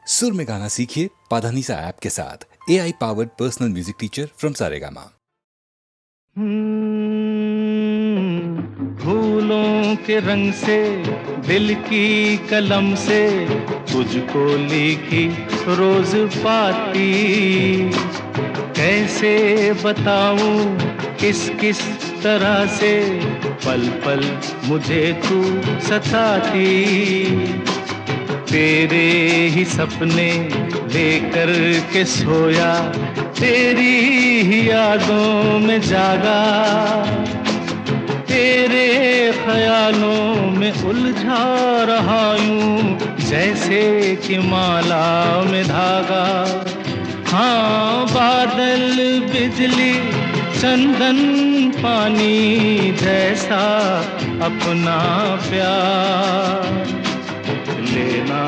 सुर में गाना सीखिए पाधानीसा ऐप के साथ। AI powered personal music teacher from Saregama. फूलों के रंग से दिल की कलम से तुझको लिखी रोज पाती, कैसे बताऊं किस किस तरह से पल पल मुझे तू सताती। तेरे ही सपने लेकर के सोया, तेरी ही यादों में जागा, तेरे ख्यालों में उलझा रहा यूं जैसे कि माला में धागा। हाँ, बादल बिजली चंदन पानी जैसा अपना प्यार लेना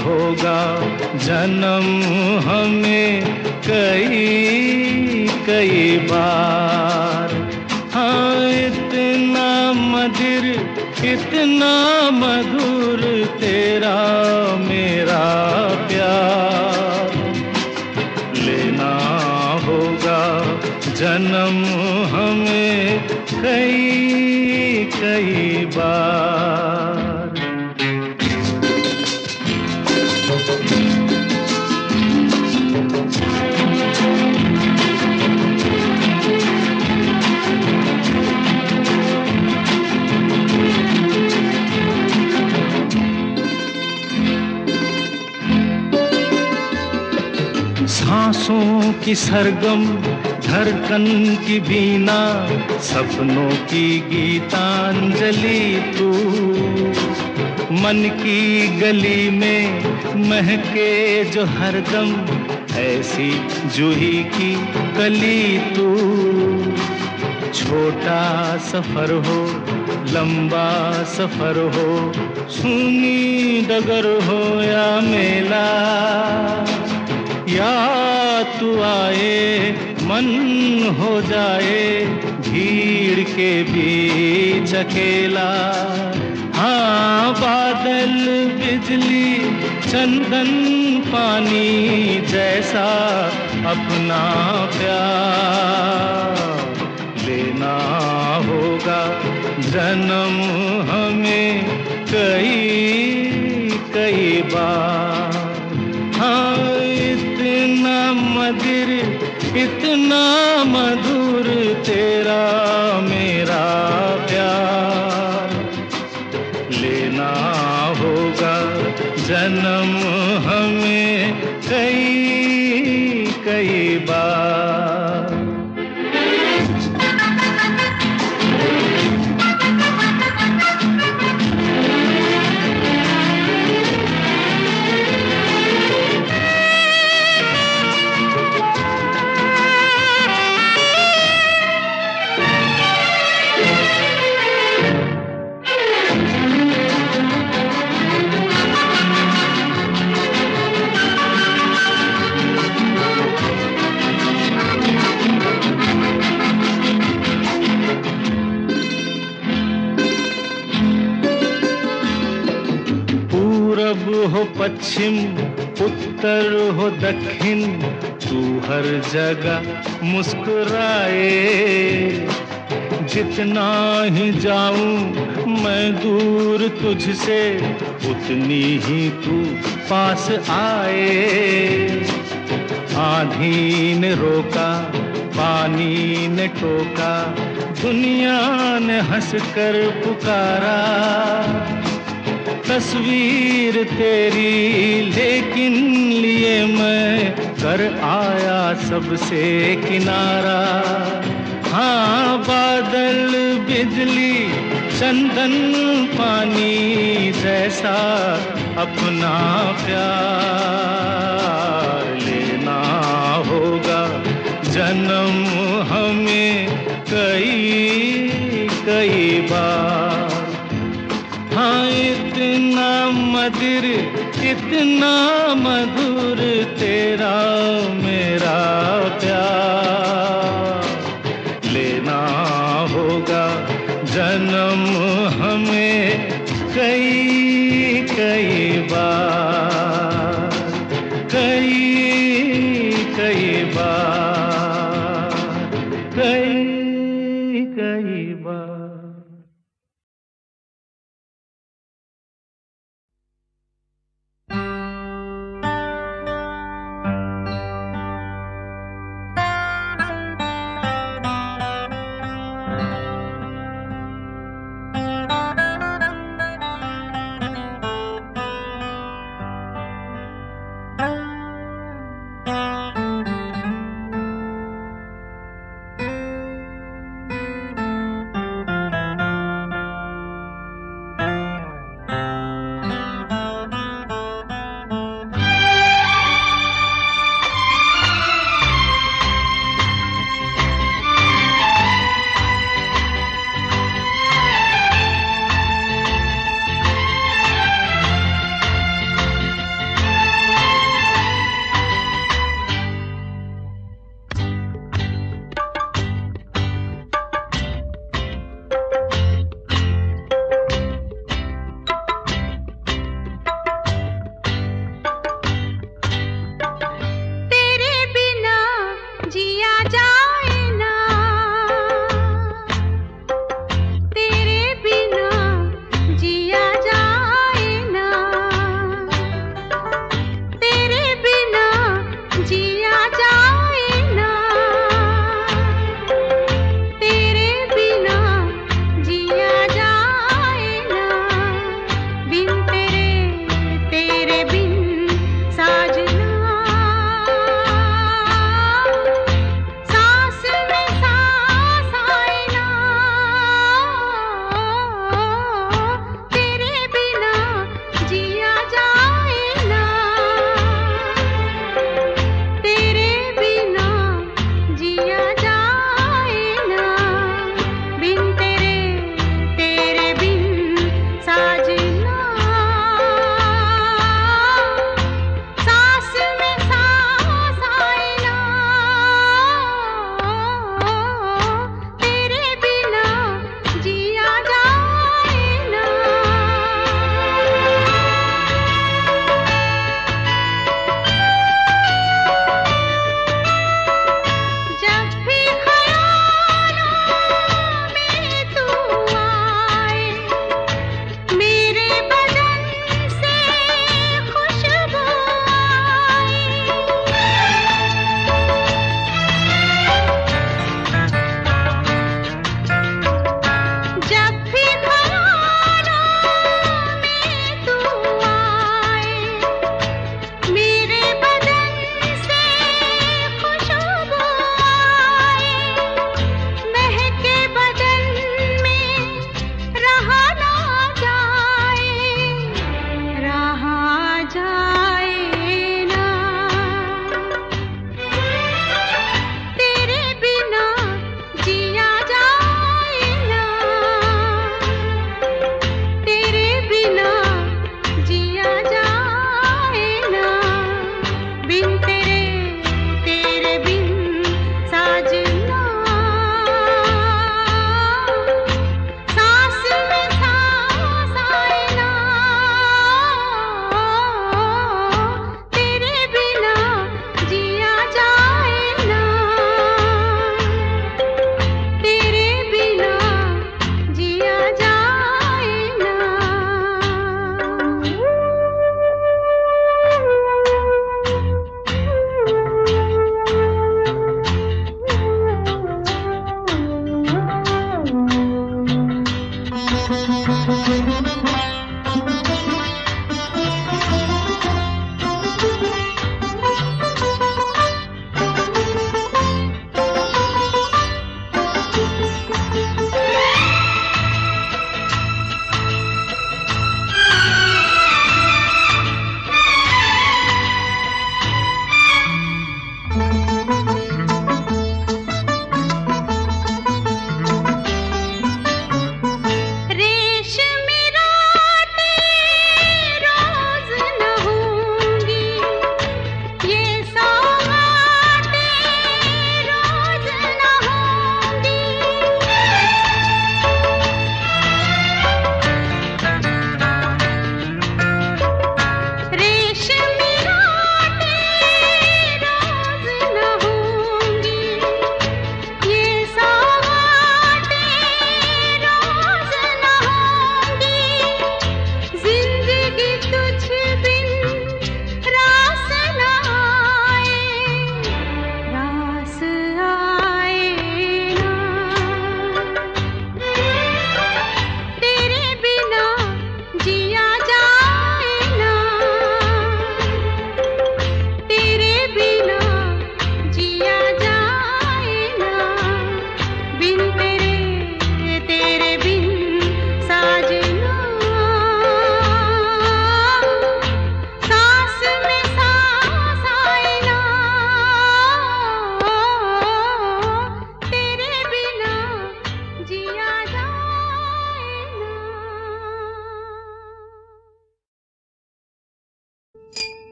होगा जन्म हमें कई कई बार। हाँ, इतना मधुर इतना मधुर तेरा मेरा प्यार लेना होगा जन्म हमें कई कई बार। सांसों की सरगम धड़कन की बीना, सपनों की गीतांजलि तू, मन की गली में महके जो हरदम ऐसी जूही की कली तू। छोटा सफर हो लंबा सफर हो, सूनी डगर हो या मेला, या तू आए मन हो जाए भीड़ के बीच अकेला। हाँ, बादल बिजली चंदन पानी जैसा अपना प्यार लेना होगा जन्म हमें कई कई बार। हाँ, इतना मधुर इतना मधुर तेरा मेरा प्यार लेना होगा जन्म हमें कई कई बार। हो पश्चिम उत्तर हो दक्षिण, तू हर जगह मुस्कुराए। जितना ही जाऊं मैं दूर तुझसे, उतनी ही तू पास आए। आंधी ने रोका पानी ने टोका, दुनिया ने हंसकर पुकारा। तस्वीर तेरी लेकिन लिए मैं कर आया सबसे किनारा। हाँ, बादल बिजली चंदन पानी जैसा अपना प्यार लेना होगा जन्म हमें कई कई बार। हाँ, इतना मधुर इतना मधुर तेरा मेरा प्यार लेना होगा जन्म हमें कई कई बार। बार, कई कई बार।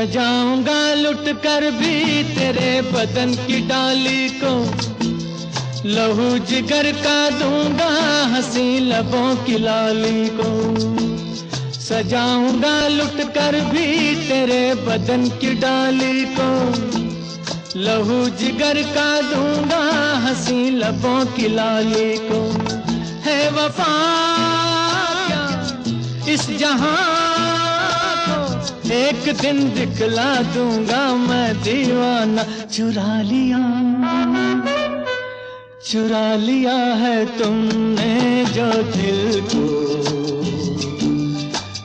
सजाऊंगा लुट कर भी तेरे बदन की डाली को, लहू जिगर का दूंगा हंसी लबों की लाली को। सजाऊंगा लुट कर भी तेरे बदन की डाली को, लहू जिगर का दूंगा हंसी लबों की लाली को। है वफा क्या इस जहां को, एक दिन दिखला दूंगा मैं दीवाना। चुरा लिया है तुमने जो दिल को,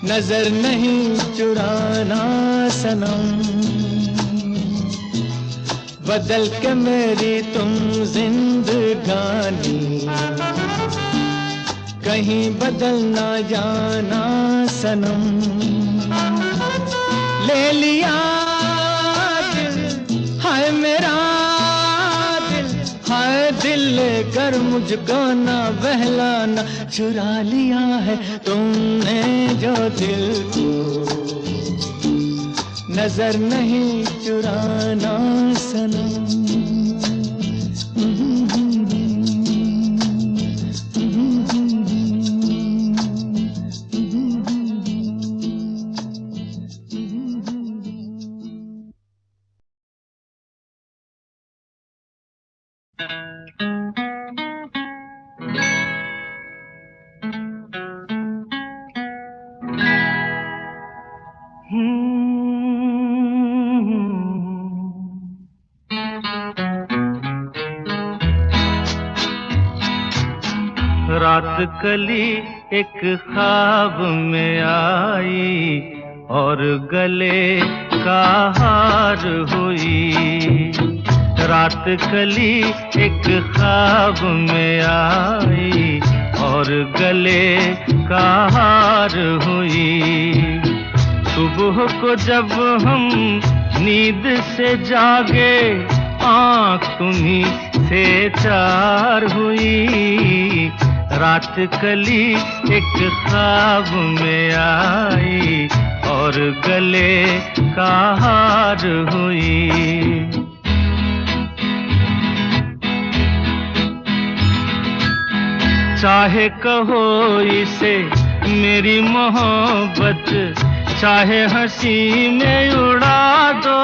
नजर नहीं चुराना सनम। बदल के मेरी तुम जिंदगानी, कहीं बदल ना जाना सनम। ले लिया दिल, हाय मेरा दिल, हाय दिल लेकर मुझको ना बहलाना। चुरा लिया है तुमने जो दिल को, नजर नहीं चुराना सनम। रात कली एक ख्वाब में आई और गले का हार हुई। रात कली एक ख्वाब में आई और गले का हार हुई। सुबह को जब हम नींद से जागे, आँख तुम्हीं से चार हुई। रात कली एक ख्वाब में आई और गले का हार हुई। चाहे कहो इसे मेरी मोहब्बत, चाहे हंसी में उड़ा दो।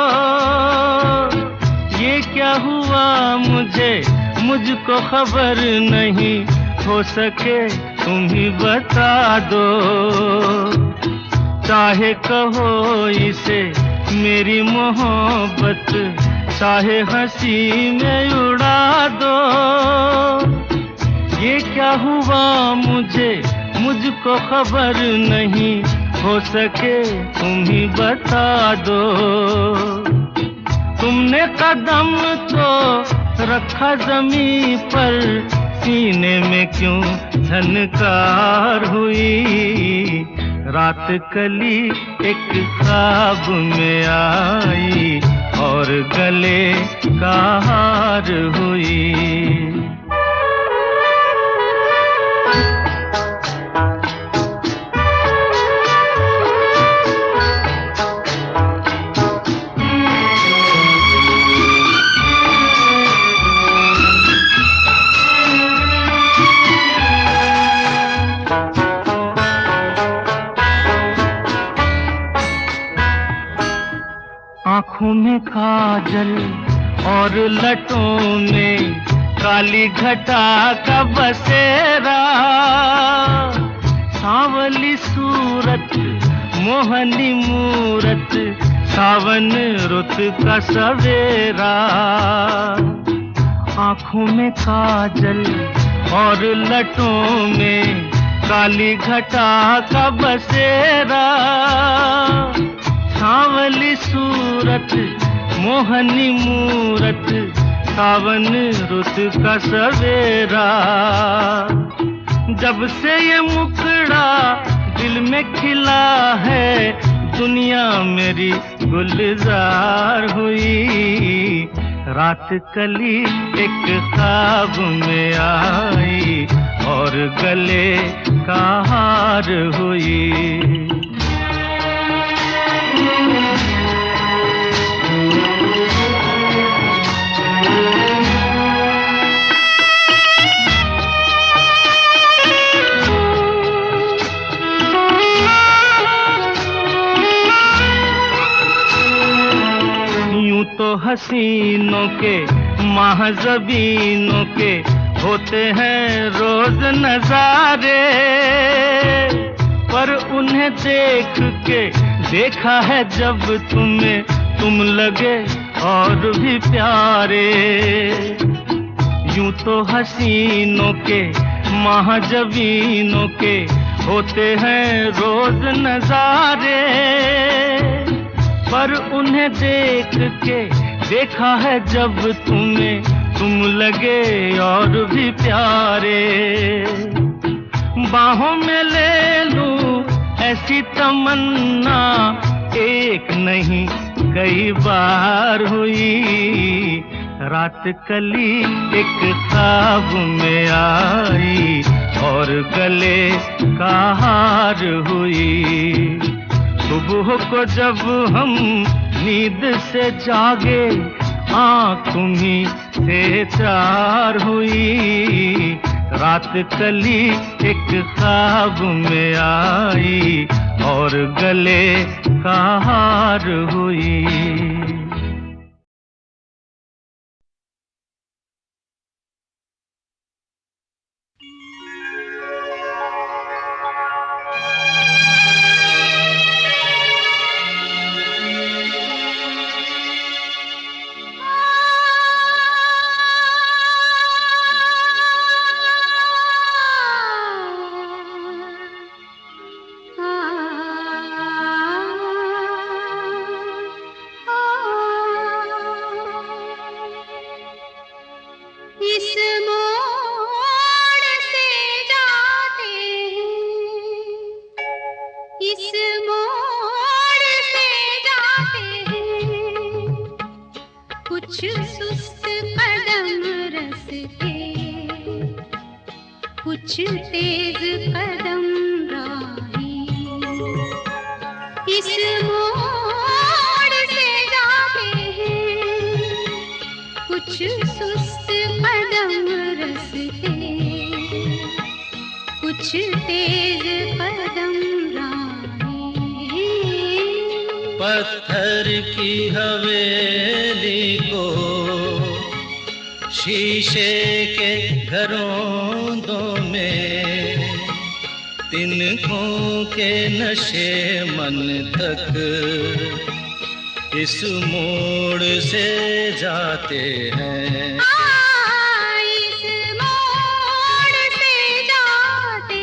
ये क्या हुआ मुझको खबर नहीं, हो सके तुम ही बता दो। चाहे कहो इसे मेरी मोहब्बत, चाहे हंसी में उड़ा दो। ये क्या हुआ मुझको खबर नहीं, हो सके तुम ही बता दो। तुमने कदम तो रखा जमीन पर, सीने में क्यों झनकार हुई। रात कली एक ख्वाब में आई और गले का हार हुई। आँखों में काजल और लटों में काली घटा का बसेरा। सांवली सूरत मोहनी मूरत, सावन रुत का सवेरा। आँखों में काजल और लटों में काली घटा का बसेरा। सांवली सूरत मोहनी मूरत, सावन रुत का सवेरा। जब से ये मुखड़ा दिल में खिला है, दुनिया मेरी गुलजार हुई। रात कली एक ख्वाब में आई और गले का हार हुई। हसीनों के महज़बीनों के होते हैं रोज नजारे, पर उन्हें देख के देखा है जब तुम्हें तुम लगे और भी प्यारे। यूं तो हसीनों के महज़बीनों के होते हैं रोज नजारे, पर उन्हें देख के देखा है जब तुम्हें तुम लगे और भी प्यारे। बाहों में ले लूं ऐसी तमन्ना एक नहीं कई बार हुई। रात कली एक ख्वाब में आई और गले का हार हुई। सुबह को जब हम नींद से जागे आँख तुम्हीं से चार हुई। रात कली एक ख्वाब में आई और गले का हार हुई। कुछ तेज कदम राही इस मोड़ से जाते हैं, कुछ सुस्त कदम रस्ते, कुछ तेज कदम राही। पत्थर की हवेली को शीशे के घरों में तिनकों के नशे मन तक इस मोड़ से जाते हैं। इस मोड़ से जाते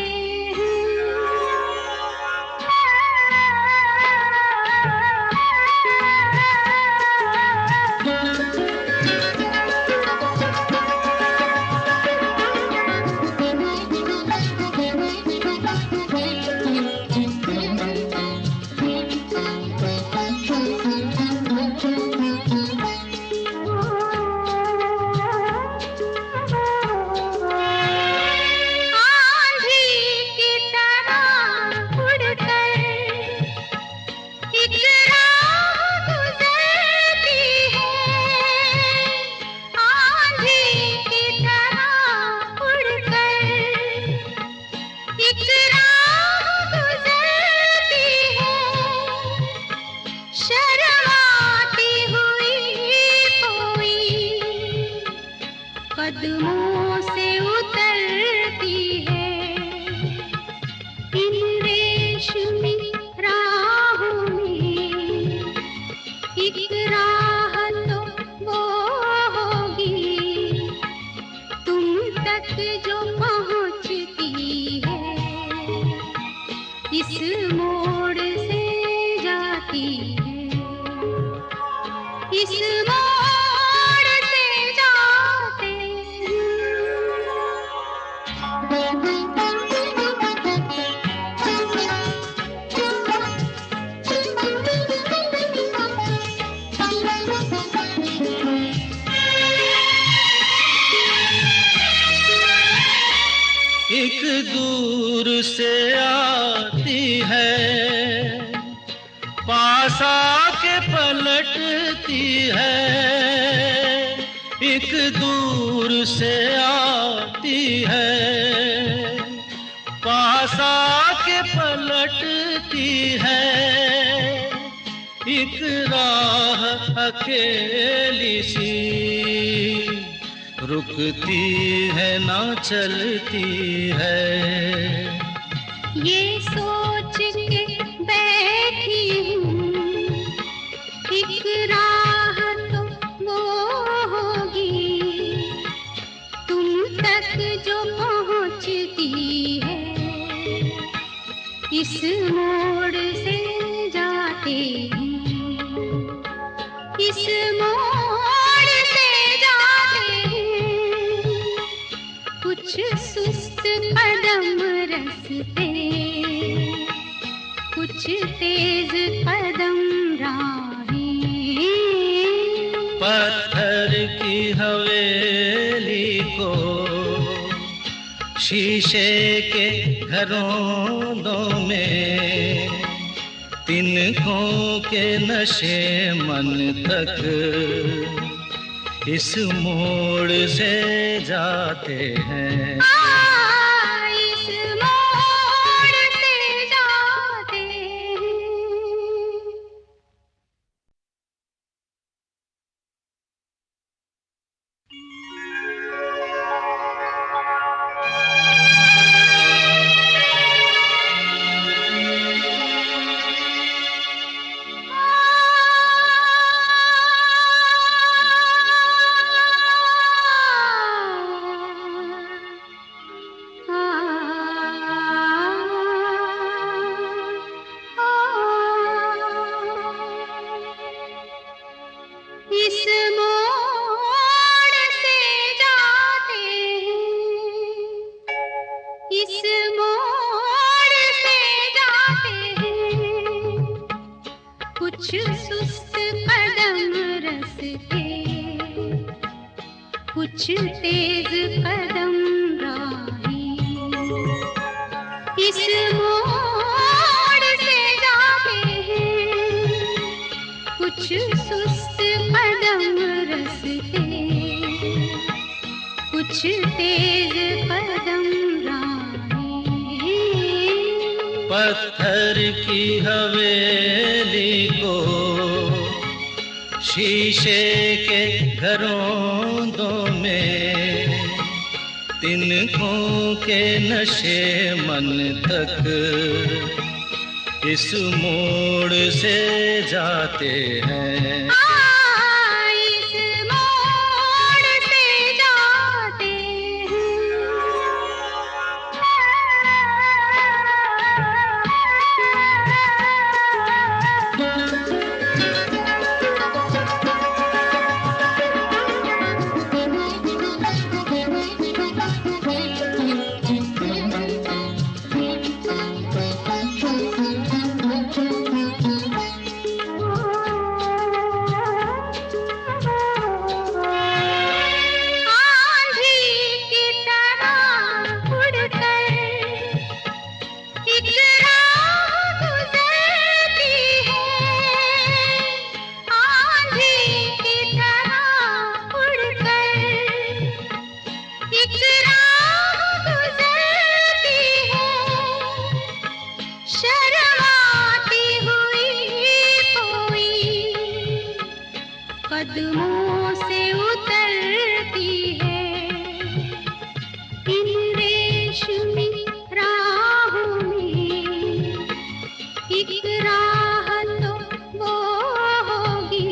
कदमों से उतरती है इन रेशमी राहों में, एक राह तो वो होगी तुम तक जो पहुंचती है, इस मोड़ से जाती है, इस मोड़ से जाते एक दूर से आती है, पास आके पलटती है। एक दूर से आती है, पास आके पलटती है। एक राह अकेली सी, रुकती है ना चलती है। ये सोच के बैठी हूँ एक राह तो वो होगी तुम तक जो पहुँचती है। इस मोड़ से जाते हैं, इस मोड़ से जाते हैं, कुछ सुस्त कदम रस्ते, कुछ तेज कदम राहें। पत्थर की हवेली को शीशे के घरों में, तिनकों के नशे मन तक इस मोड़ से जाते हैं। इस मोड़ से जाते हैं। इस मोड़ से जाते हैं, इस मोड़ से जाते हैं, कुछ सुस्त कदम रस्ते, कुछ तेज कदम राहें। इस मोड़ से जाते हैं, कुछ सुस्त कदम रस्ते, कुछ तेज कदम राहें। पत्थर की हवेली को शीशे के घरों में, तिनकों के नशे मन तक इस मोड़ से जाते हैं। इस मोड़ से जाते कदमों से उतरती है इन रेशमी राहों में। एक राह तो वो होगी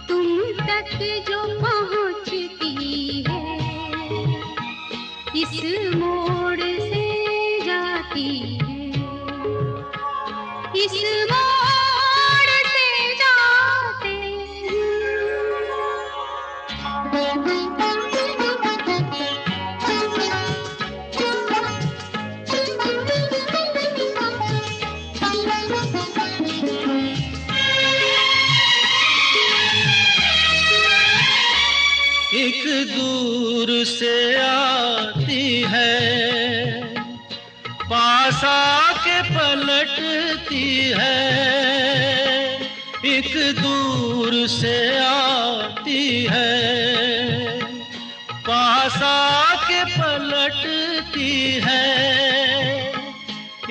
तुम तक जो पहुँचती है, इस मोड़ से जाती है, इस मोड़ से जाते एक दूर से आती है, पास आके पलटती है। एक दूर से आती है, पास आके पलटती है।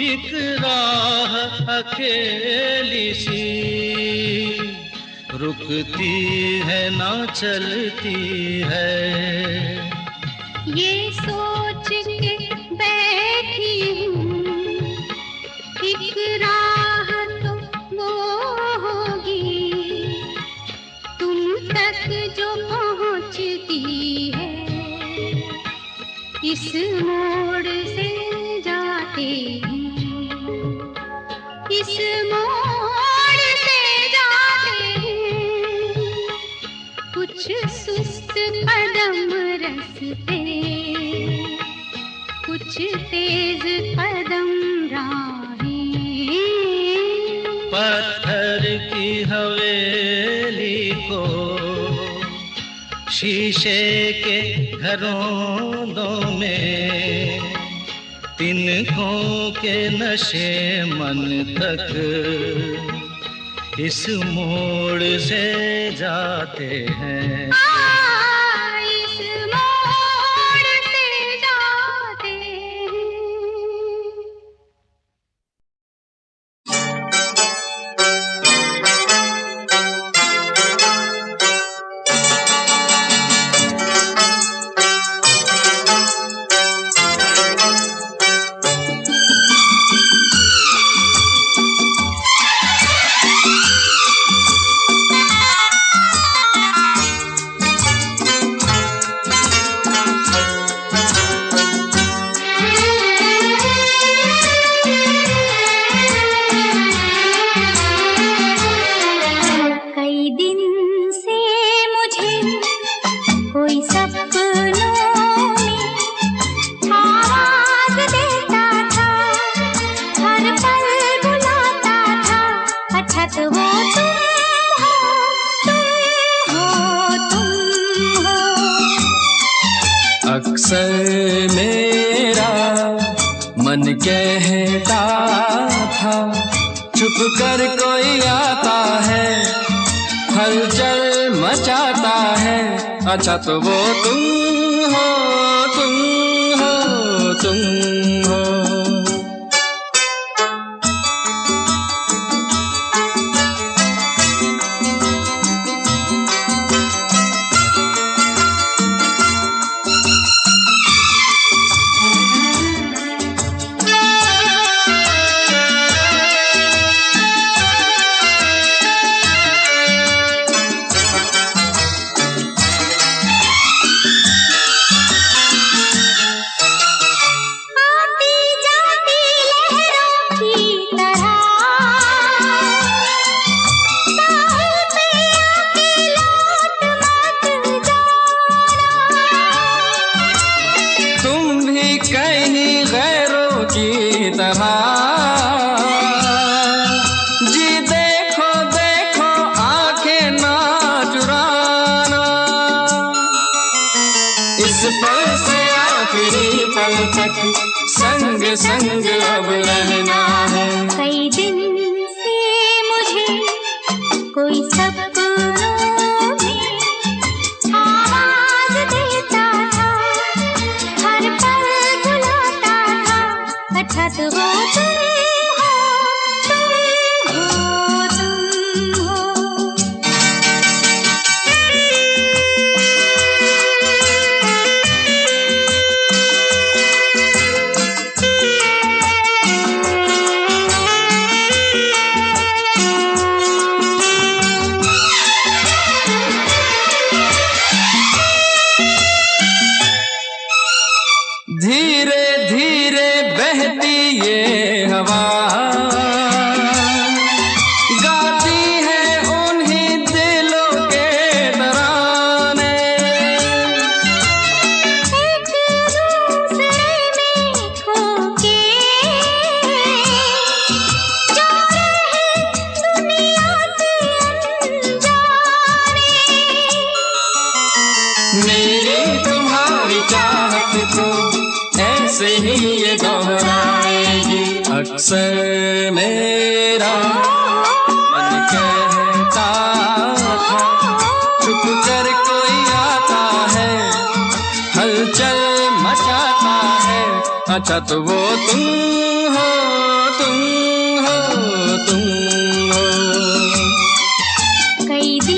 एक राह अकेली सी रुकती है ना चलती है। ये सोच के बैठी हूँ एक राह तो वो होगी तुम तक जो पहुँचती है। इस मोड़ से जाते हैं, इस मोड़ से जाते हैं, कुछ सुस्त कदम रस्ते, कुछ तेज कदम राहें। पत्थर की हवेली को शीशे के घरों में तिनकों के नशे मन तक इस मोड़ से जाते हैं। इस मोड़ से जाते हैं। अक्सर मेरा मन कहता था छुप कर कोई आता है, हलचल मचाता है। अच्छा तो वो तुम हो, तुम हो, तुम हो। जी देखो देखो आंखें ना चुराना, इस पल से आखिरी पल तक संग संग अब रहना है। कई दिन से मुझे कोई सपनों में आवाज देता था, हर पल बुलाता था। अच्छा तो वो धीरे धीरे बहती ये हवा गाती है उन्हीं दिलों के तराने। एक दूसरे में खो के जा रहे दुनिया से अनजाने। मेरी तुम्हारी चाहत को ऐसे ही ये दोहराएगी। अक्सर मेरा मन कहता था छुप कर कोई आता है, हलचल मचाता है। अच्छा तो वो तुम हो, तुम हो, तुम हो। कई दिन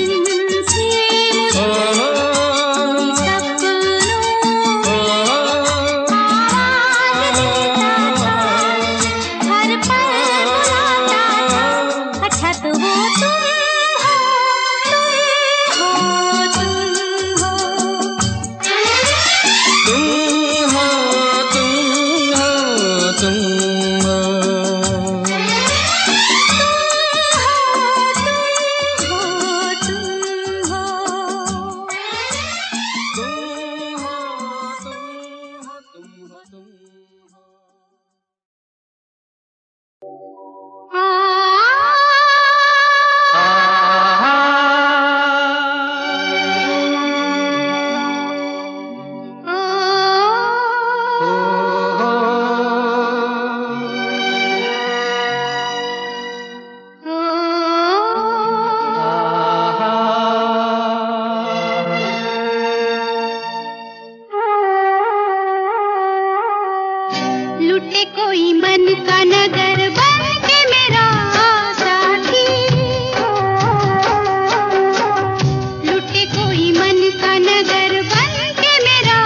का नगर बन के मेरा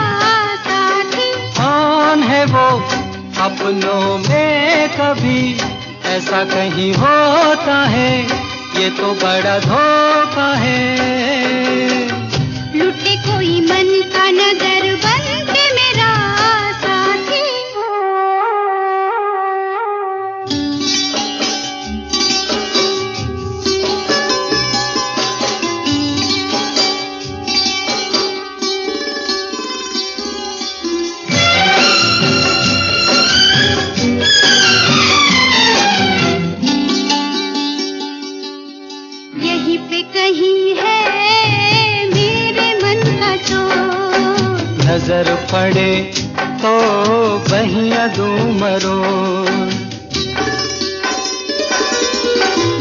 साथी। कौन है वो अपनों में कभी ऐसा कहीं होता है, ये तो बड़ा धोखा है। लुटे कोई मन का नगर बन के मेरा साथी। यहीं पे कहीं है मेरे मन का चोर, नजर पड़े तो बहिया दूं मरोड़।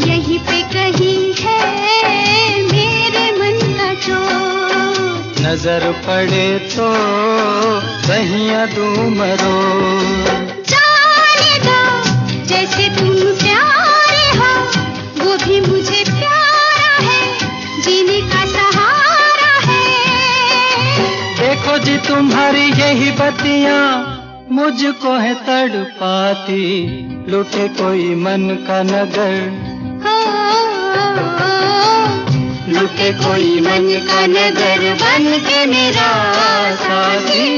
यहीं पे कहीं है मेरे मन का चोर, नजर पड़े तो बहिया दूं मरोड़। जाने दो जैसे तुम प्यारे हो, वो भी मुझे प्यारा है, जीने का सहारा है। देखो जी तुम्हारी यही बत्तियां मुझको है तड़पाती, लुटे कोई मन का नगर, हो, लुटे कोई मन का नगर बन के मेरा साथी।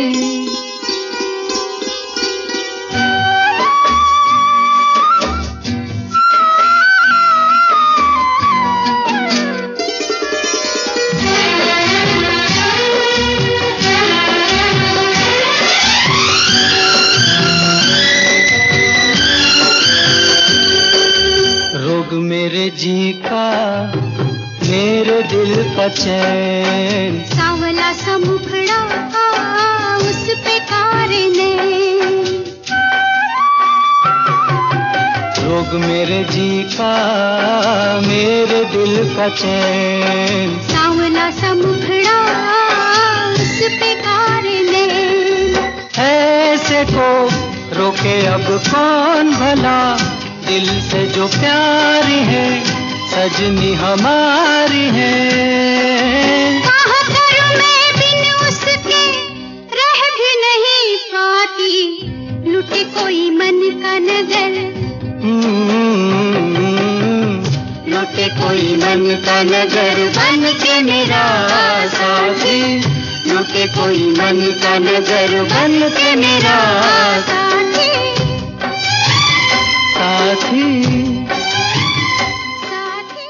रोग मेरे जी का मेरे दिल का चैन, सांवला सा मुखड़ा उस पे कारने, रोग मेरे जी का मेरे दिल का चैन। सांवला सा मुखड़ा उस पे कारने। ऐसे को रोके अब कौन भला, दिल से जो प्यारी है सजनी हमारी है। कहाँ करूं मैं बिन उसके रह भी नहीं पाती, लुटे कोई मन का नगर, लुटे कोई मन का नगर बन के मेरा साथी, लुटे कोई मन का नगर बन के मेरा साथी, साथी। साथी।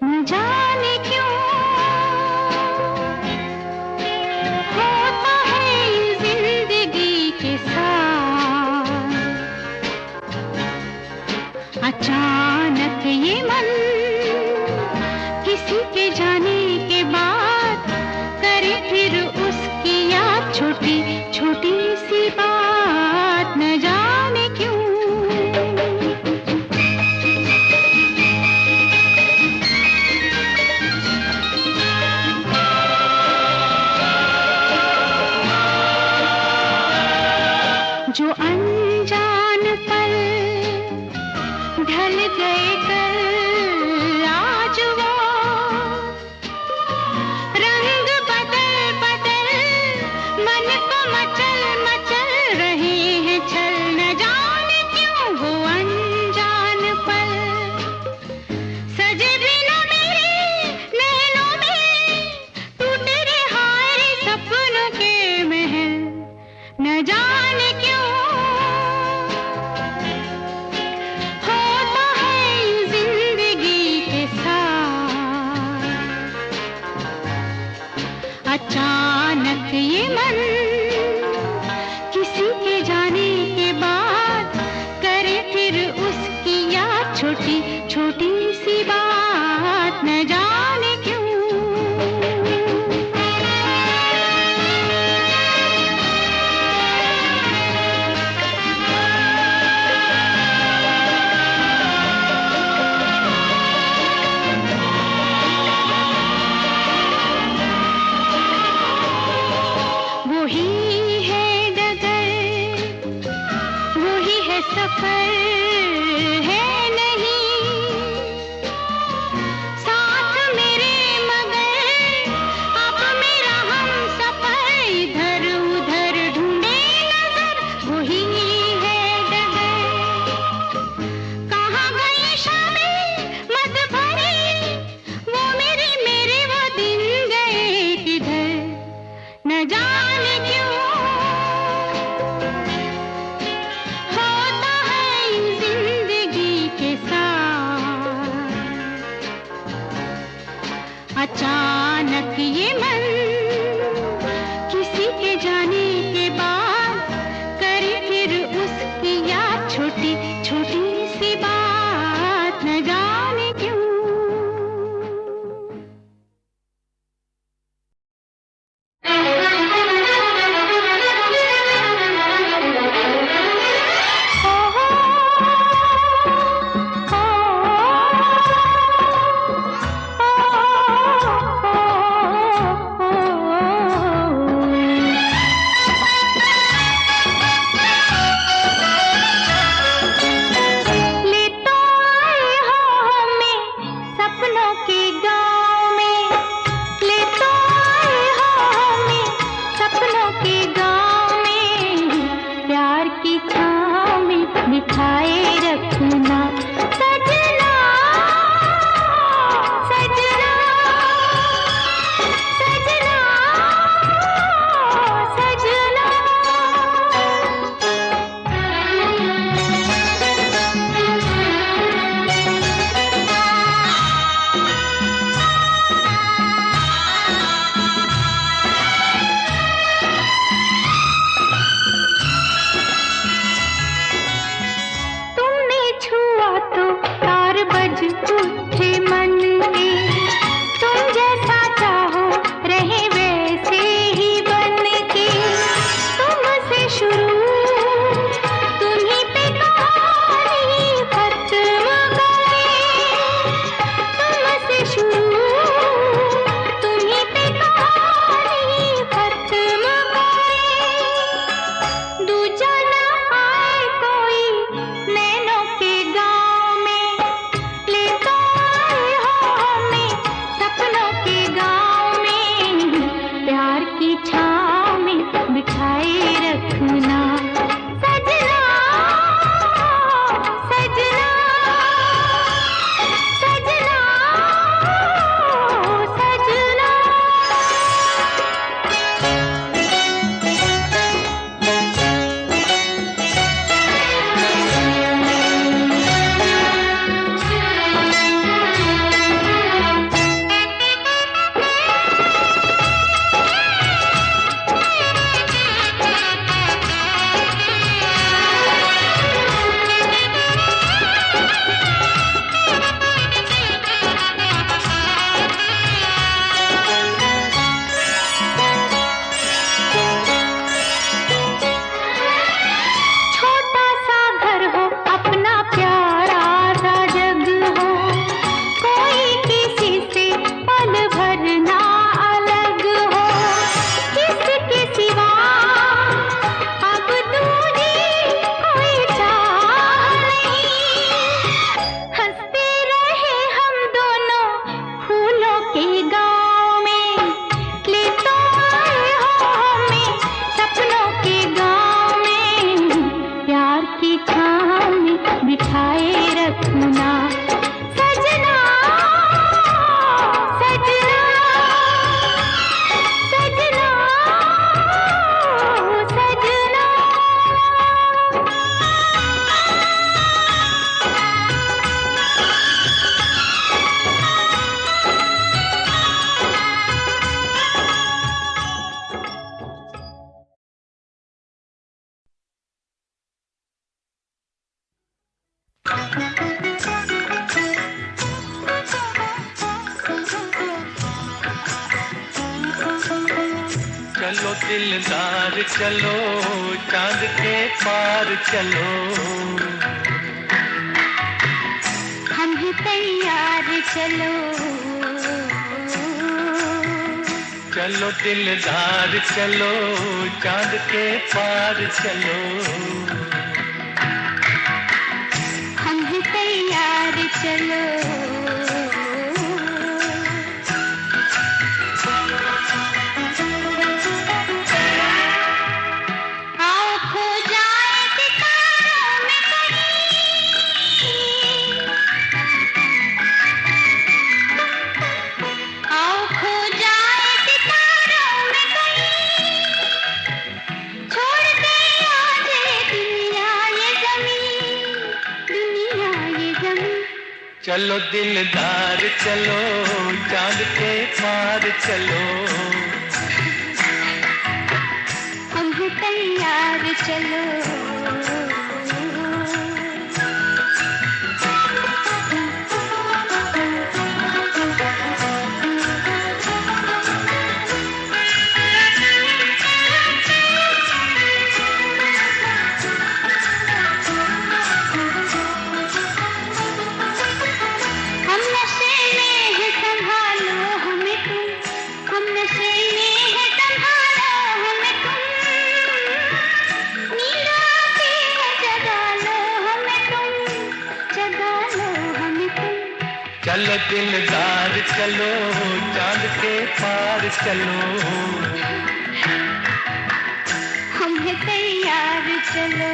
न जाने क्यों होता है ये जिंदगी के साथ, अचानक ये मन किसी के जाने के बाद करे फिर उसकी याद, छोटी छोटी सी बात, न जाने क्यों। जो अनजान पल ढल गए कल, आज वो रंग बदल बदल मन को मचल मचल रहे हैं छल, न जाने क्यों वो अनजान पल सजे बिना मेरे नैनों में, टूटे रे हाय रे सपनों के महल, न जाने क्यों होता है जिंदगी के साथ, अचानक ये मन किसी के जाने के बाद करे फिर उसकी याद, छोटी छोटी सी बात, न जाने क्यों। सफर है नहीं, साथ मेरे मगर अब मेरा हम सफर, इधर उधर ढूंढे नजर वही है डगर। कहाँ गई शामें मत भरी, वो मेरे वो दिन गए किधर, न जाने क्यों होता है यूं जिंदगी के साथ। अचानक ये मन किसी के जाने के बाद करे फिर उसकी याद, छोटी छोटी सी बात न जाने क्यों। ले तो आए हो हमें सपनों के गाँव में, ले तो आए हो हमें सपनों के गाँव में, प्यार की छाँव में बिठाए रखना सजना, सजना, सजना, सजना। तुमने छुआ तो तार बज उठे मन के, तुम जैसा चाहो रहे वैसे ही बन के, तुमसे शुरू तुम्हीं पे कहानी खत्म करे, तुमसे शुरू तुम्हीं पे कहानी खत्म करे। दूजा न आए कोई नैनों के गाँव में, ले तो आए हो हमें सपनों के गाँव में, प्यार की छाँव में बिठाए रखना सजना, सजना, सजना, सजना। छोटा सा घर हो अपना प्यारा सा जग हो, कोई किसी से पल भर ना अलग हो, किसके सिवा अब दूरी कोई चाह नहीं, हंसते रहे हम दोनों फूलों के गाँव में, ले तो आए हो हमें सपनों के गाँव में, प्यार की छाँव में बिठाए रखना सजना, सजना, सजना, सजना। चलो दिलदार चलो, चांद के पार चलो, हम ही तैयार चलो, चलो दिलदार चलो, चांद के पार चलो। चलो दिलदार चलो, चांद के पार चलो, हम हैं तैयार चलो। चलो दिलदार चलो, चांद के पार चलो, हम हैं तैयार चलो।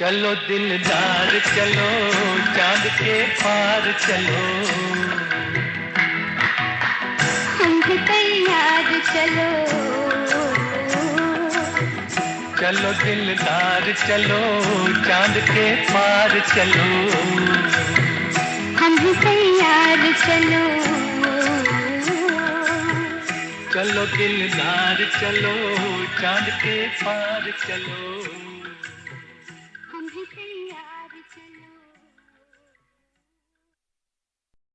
चलो दिलदार चलो, चांद के पार चलो, हम हैं तैयार चलो। चलो दिलदार चलो, चांद के पार चलो, हम हैं तैयार चलो। चलो दिलदार चलो, चांद के पार चलो।